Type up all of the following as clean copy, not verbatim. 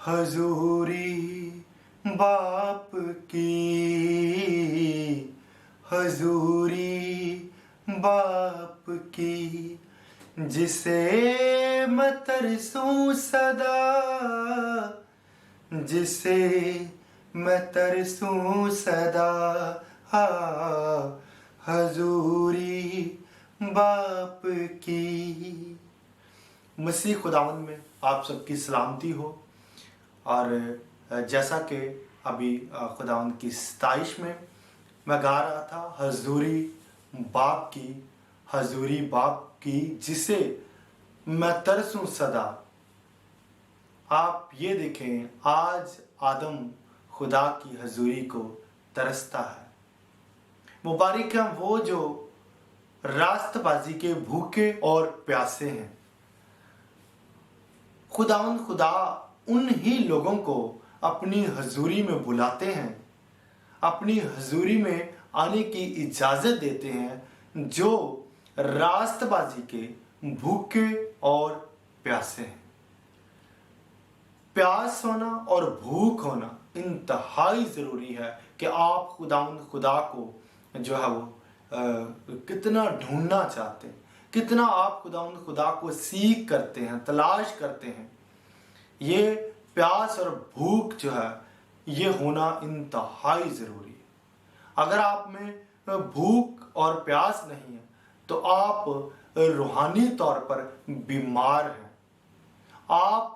हजूरी बाप की, हजूरी बाप की, जिसे मैं तरसूं सदा, जिसे मैं तरसूं सदा, हजूरी बाप की। मसीह खुदावंद में आप सबकी सलामती हो। और जैसा कि अभी खुदावंद की सताइश में मैं गा रहा था, हजूरी बाप की, हजूरी बाप की, जिसे मैं तरसूं सदा। आप ये देखें, आज आदम खुदा की हजूरी को तरसता है। मुबारक हैं वो जो रास्तबाजी के भूखे और प्यासे हैं। खुदावंद खुदा उन ही लोगों को अपनी हजूरी में बुलाते हैं, अपनी हजूरी में आने की इजाजत देते हैं, जो रास्तबाजी के भूखे और प्यासे हैं। प्यास होना और भूख होना इंतहाई जरूरी है कि आप खुदावंद खुदा को जो है वो कितना ढूंढना चाहते हैं, कितना आप खुदावंद खुदा को सीख करते हैं, तलाश करते हैं। ये प्यास और भूख जो है ये होना इंतहाई जरूरी है। अगर आप में भूख और प्यास नहीं है तो आप रूहानी तौर पर बीमार हैं। आप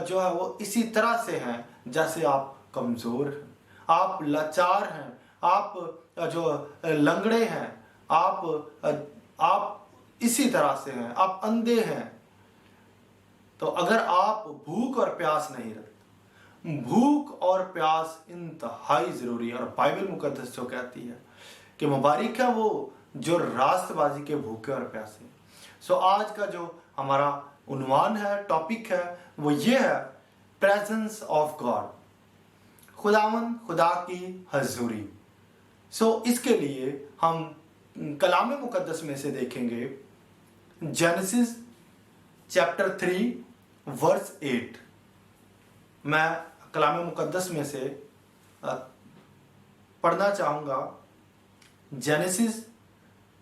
जो है वो इसी तरह से हैं जैसे आप कमजोर हैं, आप लाचार हैं, आप जो लंगड़े हैं, आप इसी तरह से हैं, आप अंधे हैं। तो अगर आप भूख और प्यास नहीं रखते, भूख और प्यास इंतहाई जरूरी है। और बाइबल मुकद्दस जो कहती है कि मुबारक है वो जो रास्तबाजी के भूखे और प्यासे। सो आज का जो हमारा उन्वान है, टॉपिक है, वो ये है प्रेजेंस ऑफ गॉड, खुदावंद खुदा की हजूरी। सो इसके लिए हम कलाम मुकद्दस में से देखेंगे जेनेसिस चैप्टर 3 वर्स 8। मैं कलाम मुकद्दस में से पढ़ना चाहूंगा जेनेसिस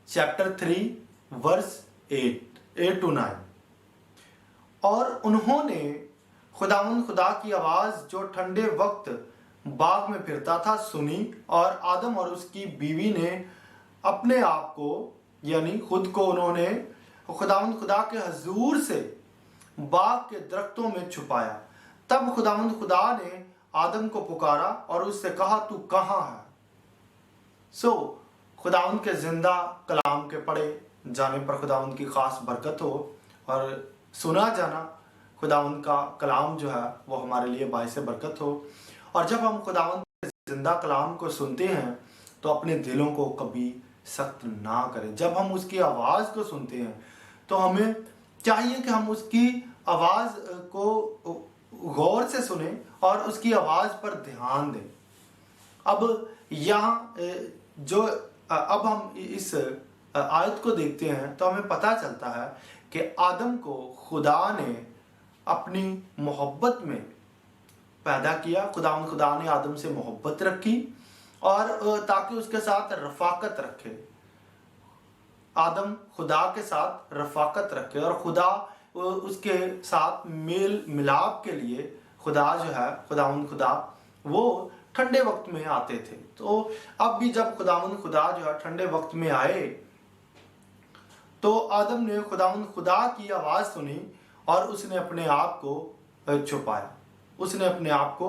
चैप्टर 3 वर्स 8 to 9। और उन्होंने खुदावंद खुदा की आवाज जो ठंडे वक्त बाग में फिरता था सुनी, और आदम और उसकी बीवी ने अपने आप को यानी खुद को उन्होंने खुदावंद खुदा के हजूर से बाग के दरख्तों में छुपाया। तब खुदावंद खुदा ने आदम को पुकारा और उससे कहा, तू कहाँ है? सो खुदावंद के जिंदा कलाम के पढ़े जाने पर खुदावंद की खास बरकत हो, और सुना जाना खुदावंद का कलाम जो है वो हमारे लिए बाइस बरकत हो। और जब हम खुदावंद के जिंदा कलाम को सुनते हैं तो अपने दिलों को कभी सख्त ना करें। जब हम उसकी आवाज को सुनते हैं तो हमें चाहिए कि हम उसकी आवाज को गौर से सुने और उसकी आवाज पर ध्यान दें। अब यहाँ जो अब हम इस आयत को देखते हैं तो हमें पता चलता है कि आदम को खुदा ने अपनी मोहब्बत में पैदा किया। खुदा ने आदम से मोहब्बत रखी और ताकि उसके साथ रफाकत रखे, आदम खुदा के साथ रफाकत रखे, और खुदा उसके साथ मेल मिलाप के लिए खुदा जो है खुदावंद खुदा वो ठंडे वक्त में आते थे। तो अब भी जब खुदावंद खुदा जो है ठंडे वक्त में आए तो आदम ने खुदावंद खुदा की आवाज सुनी और उसने अपने आप को छुपाया, उसने अपने आप को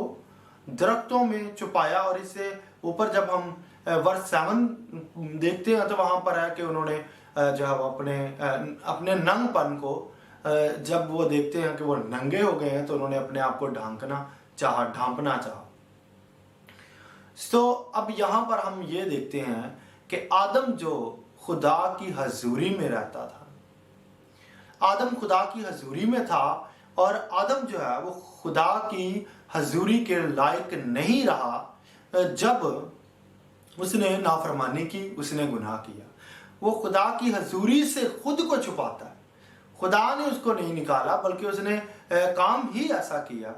दरख्तों में छुपाया। और इससे ऊपर जब हम वर्स 7 देखते हैं तो वहां पर है कि उन्होंने जो है वो अपने नंगपन को जब वो देखते हैं कि वो नंगे हो गए हैं तो उन्होंने अपने आप को ढांपना चाहा। तो अब यहाँ पर हम ये देखते हैं कि आदम जो खुदा की हजूरी में रहता था, आदम खुदा की हजूरी में था, और आदम जो है वो खुदा की हजूरी के लायक नहीं रहा जब उसने नाफरमानी की, उसने गुनाह किया। वो खुदा की हजूरी से खुद को छुपाता है। खुदा ने उसको नहीं निकाला बल्कि उसने काम ही ऐसा किया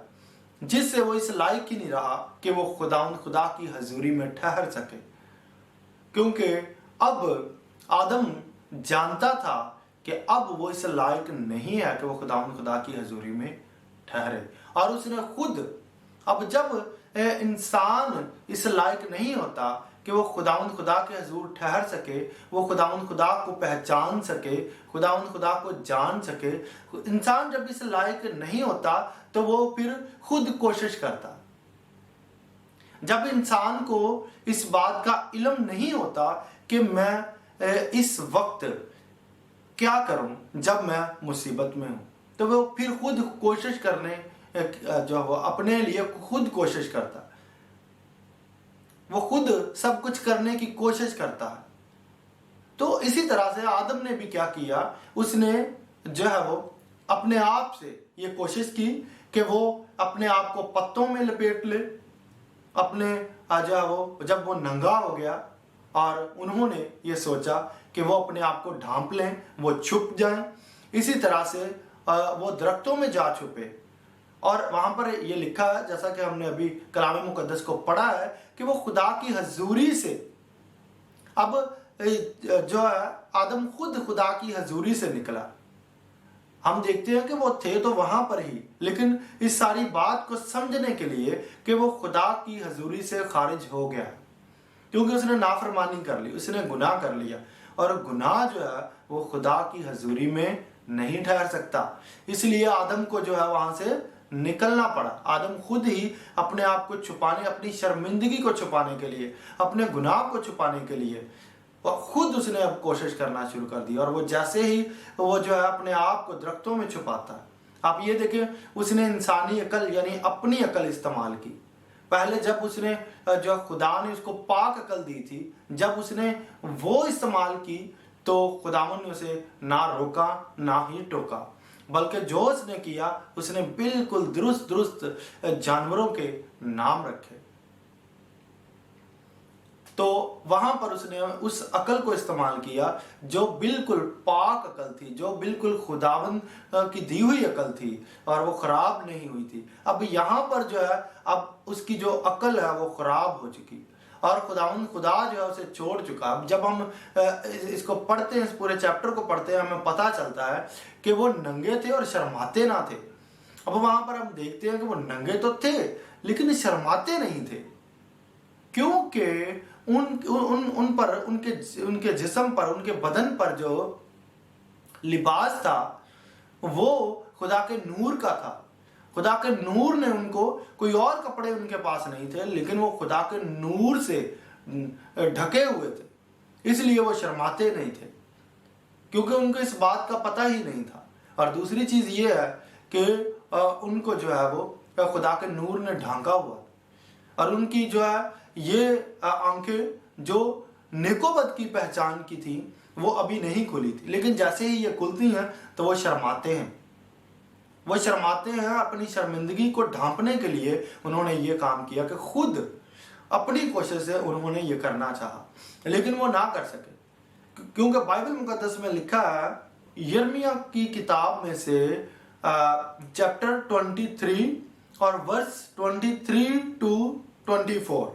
जिससे वो इस लायक ही नहीं रहा कि वो खुदा की हजूरी में ठहर सके, क्योंकि अब आदम जानता था कि अब वो इस लायक नहीं है कि वो खुदा की हजूरी में ठहरे। और उसने खुद, अब जब इंसान इस लायक नहीं होता कि वो खुदा के हजूर ठहर सके, वो खुदा को पहचान सके, खुदा को जान सके, इंसान जब इस लायक नहीं होता तो वो फिर खुद कोशिश करता। जब इंसान को इस बात का इल्म नहीं होता कि मैं इस वक्त क्या करूं जब मैं मुसीबत में हूं, तो वो फिर खुद कोशिश करने जो वो अपने लिए खुद कोशिश करता, वो खुद सब कुछ करने की कोशिश करता है। तो इसी तरह से आदम ने भी क्या किया, उसने जो है वो अपने आप से ये कोशिश की कि वो अपने आप को पत्तों में लपेट ले, अपने जो है वो जब वो नंगा हो गया और उन्होंने ये सोचा कि वो अपने आप को ढांप लें, वो छुप जाएं, इसी तरह से वो दरख्तों में जा छुपे। और वहां पर ये लिखा है, जैसा कि हमने अभी कलाम मुकद्दस को पढ़ा है, कि वो खुदा की हजूरी से, अब जो है आदम खुद खुदा की हजूरी से निकला। हम देखते हैं कि वो थे तो वहां पर ही, लेकिन इस सारी बात को समझने के लिए कि वो खुदा की हजूरी से खारिज हो गया, क्योंकि उसने नाफरमानी कर ली, उसने गुनाह कर लिया, और गुनाह जो है वो खुदा की हजूरी में नहीं ठहर सकता। इसलिए आदम को जो है वहां से निकलना पड़ा। आदम खुद ही अपने आप को छुपाने, अपनी शर्मिंदगी को छुपाने के लिए, अपने गुनाह को छुपाने के लिए खुद उसने अब कोशिश करना शुरू कर दी। और वो जैसे ही वो जो है अपने आप को दरख्तों में छुपाता है, आप ये देखें, उसने इंसानी अकल यानी अपनी अकल इस्तेमाल की। पहले जब उसने जो खुदा ने उसको पाक अकल दी थी, जब उसने वो इस्तेमाल की तो खुदावन ने उसे ना रोका ना ही टोका, बल्कि जो उसने किया, उसने बिल्कुल दुरुस्त जानवरों के नाम रखे। तो वहां पर उसने उस अकल को इस्तेमाल किया जो बिल्कुल पाक अकल थी, जो बिल्कुल खुदावंद की दी हुई अकल थी और वो खराब नहीं हुई थी। अब यहाँ पर जो है अब उसकी जो अकल है वो खराब हो चुकी और खुदा जो है उसे छोड़ चुका। अब जब हम इसको पढ़ते हैं, इस पूरे चैप्टर को पढ़ते हैं, हमें पता चलता है कि वो नंगे थे और शर्माते ना थे। अब वहां पर हम देखते हैं कि वो नंगे तो थे लेकिन शर्माते नहीं थे, क्योंकि उन पर उनके जिस्म पर, उनके बदन पर जो लिबास था वो खुदा के नूर का था। खुदा के नूर ने उनको, कोई और कपड़े उनके पास नहीं थे, लेकिन वो खुदा के नूर से ढके हुए थे, इसलिए वो शर्माते नहीं थे, क्योंकि उनको इस बात का पता ही नहीं था। और दूसरी चीज ये है कि उनको जो है वो खुदा के नूर ने ढांका हुआ और उनकी जो है ये आंखें जो नेकोबद की पहचान की थी वो अभी नहीं खुली थी, लेकिन जैसे ही ये खुलती हैं तो वो शर्माते हैं। वो शर्माते हैं, अपनी शर्मिंदगी को ढांपने के लिए उन्होंने ये काम किया कि खुद अपनी कोशिश से उन्होंने ये करना चाहा, लेकिन वो ना कर सके, क्योंकि बाइबल मुकद्दस में लिखा है, यिर्मयाह की किताब में से चैप्टर 23 और वर्स 23 to 24,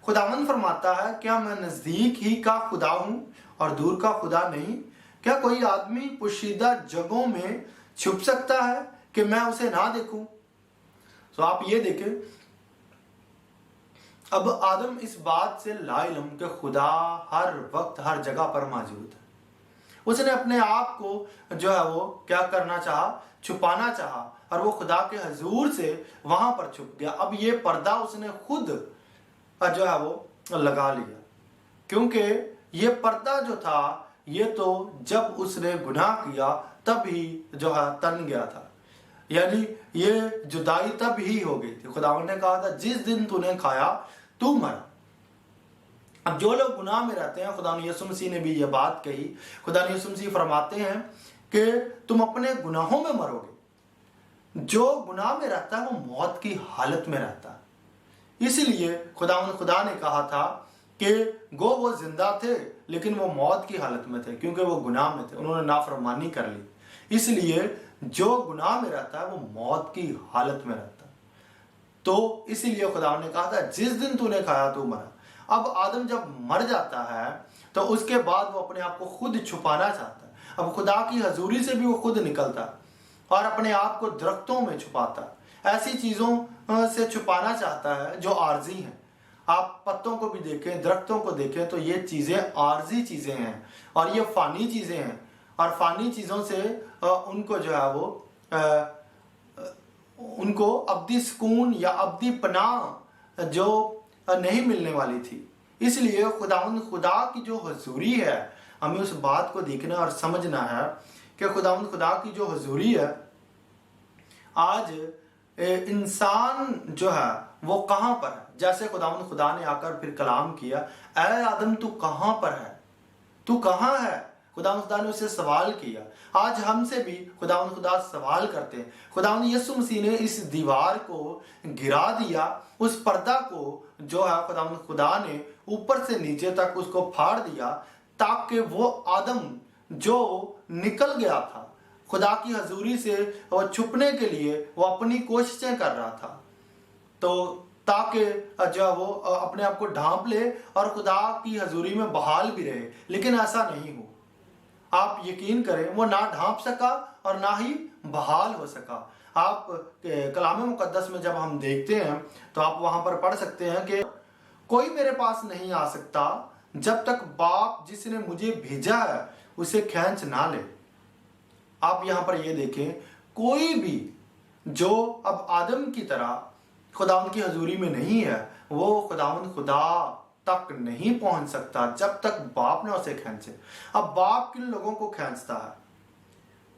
खुदावंद फरमाता है, क्या मैं नजदीक ही का खुदा हूं और दूर का खुदा नहीं? क्या कोई आदमी पोशीदा जगहों में छुप सकता है कि मैं उसे ना देखूं? तो आप ये देखें, अब आदम इस बात से लाइलम कि खुदा हर वक्त हर जगह पर मौजूद है। उसने अपने आप को जो है वो क्या करना चाहा, छुपाना चाहा, और वो खुदा के हजूर से वहां पर छुप गया। अब ये पर्दा उसने खुद जो है वो लगा लिया, क्योंकि ये पर्दा जो था ये तो जब उसने गुनाह किया तब ही जो है तन गया था, यानी ये जुदाई तब ही हो गई थी। खुदावंद ने कहा था, जिस दिन तूने खाया तू मरा। अब जो लोग गुनाह में रहते हैं, खुदा यीशु मसीह ने भी ये बात कही, खुदा यीशु मसीह फरमाते हैं कि तुम अपने गुनाहों में मरोगे। जो गुनाह में रहता है वो मौत की हालत में रहता है। इसीलिए खुदा ने कहा था कि गो वो जिंदा थे लेकिन वो मौत की हालत में थे, क्योंकि वो गुनाह में थे, उन्होंने नाफरमानी कर ली। इसलिए जो गुनाह में रहता है वो मौत की हालत में रहता है। तो इसीलिए खुदा ने कहा था जिस दिन तूने खाया तू मरा। अब आदम जब मर जाता है तो उसके बाद वो अपने आप को खुद छुपाना चाहता है। अब खुदा की हजूरी से भी वो खुद निकलता है और अपने आप को दरख्तों में छुपाता है, ऐसी चीज़ों से छुपाना चाहता है जो आर्जी हैं। आप पत्तों को भी देखें, दरख्तों को देखें तो ये चीज़ें आर्जी चीज़ें हैं और ये फ़ानी चीज़ें हैं और फ़ानी चीज़ों से उनको जो है वो उनको अब्दी सुकून या अब्दी पनाह जो नहीं मिलने वाली थी। इसलिए खुदा की जो हजूरी है, हमें उस बात को देखना और समझना है कि खुदा की जो हजूरी है, आज इंसान जो है वो कहाँ पर है। जैसे खुदा ने आकर फिर कलाम किया, ऐ आदम तू कहाँ पर है, तू कहाँ है। खुदा ने उससे सवाल किया। आज हमसे भी खुदा सवाल करते हैं। खुदा यीशु मसीह ने इस दीवार को गिरा दिया, उस पर्दा को जो है खुदा ने ऊपर से नीचे तक उसको फाड़ दिया, ताकि वो आदम जो निकल गया था खुदा की हजूरी से और छुपने के लिए वो अपनी कोशिशें कर रहा था, तो ताकि जो वो अपने आप को ढांप ले और खुदा की हजूरी में बहाल भी रहे, लेकिन ऐसा नहीं हो। आप यकीन करें वो ना ढांप सका और ना ही बहाल हो सका। आप कलाम मुकद्दस में जब हम देखते हैं तो आप वहां पर पढ़ सकते हैं कि कोई मेरे पास नहीं आ सकता जब तक बाप जिसने मुझे भेजा है उसे खींच ना ले। आप यहां पर ये देखें, कोई भी जो अब आदम की तरह खुदावंद की हजूरी में नहीं है वो खुदा तक नहीं पहुंच सकता जब तक बाप ना उसे खींचे। अब बाप किन लोगों को खींचता है?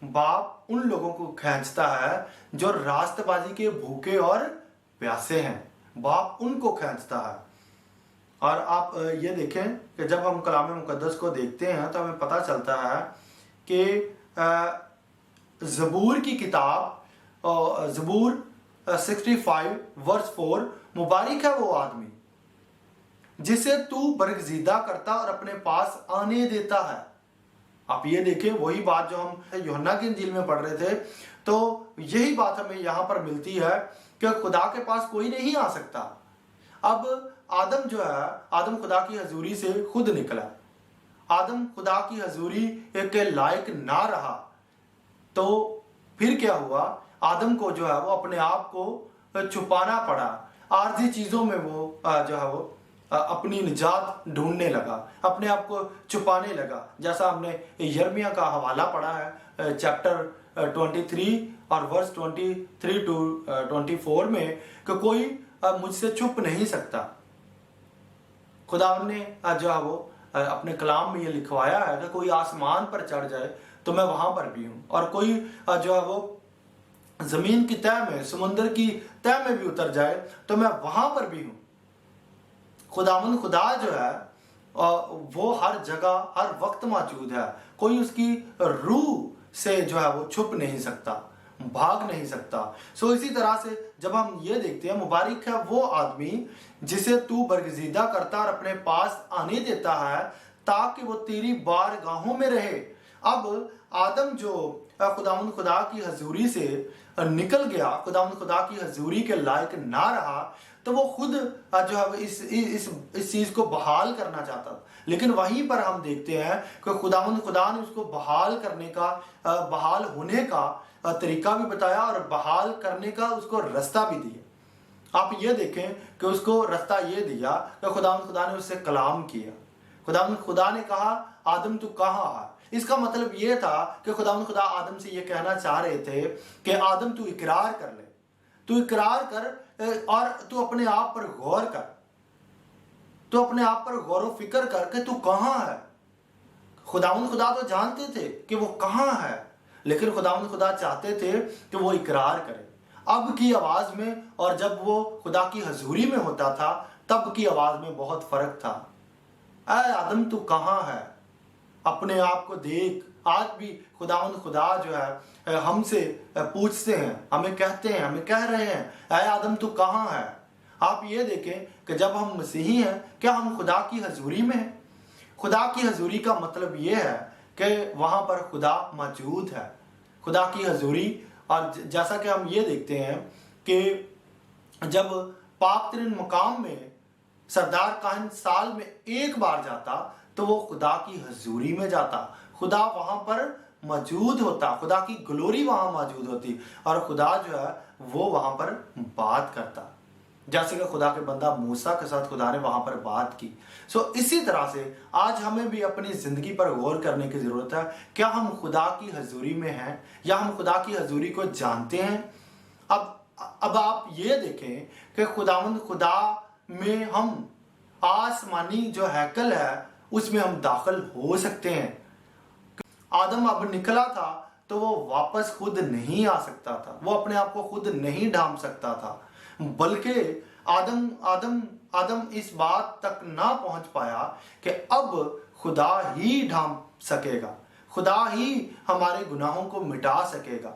बाप उन लोगों को खींचता है जो रास्तबाजी के भूखे और प्यासे हैं, बाप उनको खींचता है। और आप ये देखें कि जब हम कलाम मुकद्दस को देखते हैं तो हमें पता चलता है कि ज़बूर की किताब ज़बूर 65 वर्स 4, मुबारक है वो आदमी जिसे तू बरगजीदा करता और अपने पास आने देता है। आप ये देखें, वही बात जो हम यूहन्ना की इंजील में पढ़ रहे थे, तो यही बात हमें यहाँ पर मिलती है कि खुदा के पास कोई नहीं आ सकता। अब आदम जो है, आदम खुदा की हजूरी से खुद निकला, आदम खुदा की हजूरी के लायक ना रहा, तो फिर क्या हुआ? आदम को जो है वो अपने आप को छुपाना पड़ा, आर्जी चीज़ों में वो जो है वो अपनी निजात ढूंढने लगा, अपने आप को छुपाने लगा। जैसा हमने यिर्मयाह का हवाला पढ़ा है चैप्टर 23 और वर्स 23 to 24 में कि कोई मुझसे छुप नहीं सकता। खुदा ने जो है वो अपने कलाम में ये लिखवाया है कि कोई आसमान पर चढ़ जाए तो मैं वहां पर भी हूँ, और कोई जो है वो जमीन की तह में, समुद्र की तह में भी उतर जाए तो मैं वहां पर भी हूँ। खुदा जो है वो हर जगह हर वक्त मौजूद है। कोई उसकी रूह से जो है वो छुप नहीं सकता, भाग नहीं सकता। सो इसी तरह से जब हम ये देखते हैं, मुबारक है वो आदमी जिसे तू बरगजीदा करता और अपने पास आने देता है ताकि वो तेरी बारगाहों में रहे। अब आदम जो खुदा की हजूरी से निकल गया, खुदा की हजूरी के लायक ना रहा, तो वो खुद जो है इस चीज को बहाल करना चाहता था। लेकिन वहीं पर हम देखते हैं कि खुदा ने उसको बहाल करने का, बहाल होने का तरीका भी बताया और बहाल करने का उसको रास्ता भी दिया। आप ये देखें कि उसको रास्ता ये दिया कि खुदा ने उससे कलाम किया। खुदा ने कहा, आदम तू कहाँ है? इसका मतलब ये था कि खुदा आदम से ये कहना चाह रहे थे कि आदम तू इकरार कर ले, तू इकरार कर और तू अपने आप पर गौर कर, तू अपने आप पर गौर व फिक्र कर कि तू कहाँ है। खुदा तो जानते थे कि वो कहाँ है, लेकिन खुदा चाहते थे कि वो इकरार करे। अब की आवाज में और जब वो खुदा की हजूरी में होता था तब की आवाज में बहुत फर्क था। ऐ आदम तू कहाँ है? अपने आप को देख। आज भी खुदा जो है हमसे पूछते हैं, हमें कहते हैं, हमें कह रहे हैं, ऐ आदम तू कहाँ है? आप ये देखें कि जब हम मसीही हैं, क्या हम खुदा की हजूरी में हैं? खुदा की हजूरी का मतलब ये है कि वहाँ पर खुदा मौजूद है, खुदा की हजूरी। और जैसा कि हम ये देखते हैं कि जब पाक तरीन मकाम में सरदार काहिन साल में एक बार जाता तो वो खुदा की हजूरी में जाता, खुदा वहां पर मौजूद होता, खुदा की ग्लोरी वहां मौजूद होती और खुदा जो है वो वहां पर बात करता, जैसे कि खुदा के बंदा मूसा के साथ खुदा ने वहां पर बात की। इसी तरह से आज हमें भी अपनी जिंदगी पर गौर करने की जरूरत है। क्या हम खुदा की हजूरी में हैं या हम खुदा की हजूरी को जानते हैं? अब आप ये देखें कि खुदावंद खुदा में हम आसमानी जो हैकल है उसमें हम दाखिल हो सकते हैं। आदम अब निकला था तो वो वापस खुद नहीं आ सकता था, वो अपने आप को खुद नहीं ढांप सकता था, बल्कि आदम इस बात तक ना पहुंच पाया कि अब खुदा ही ढांप सकेगा, खुदा ही हमारे गुनाहों को मिटा सकेगा।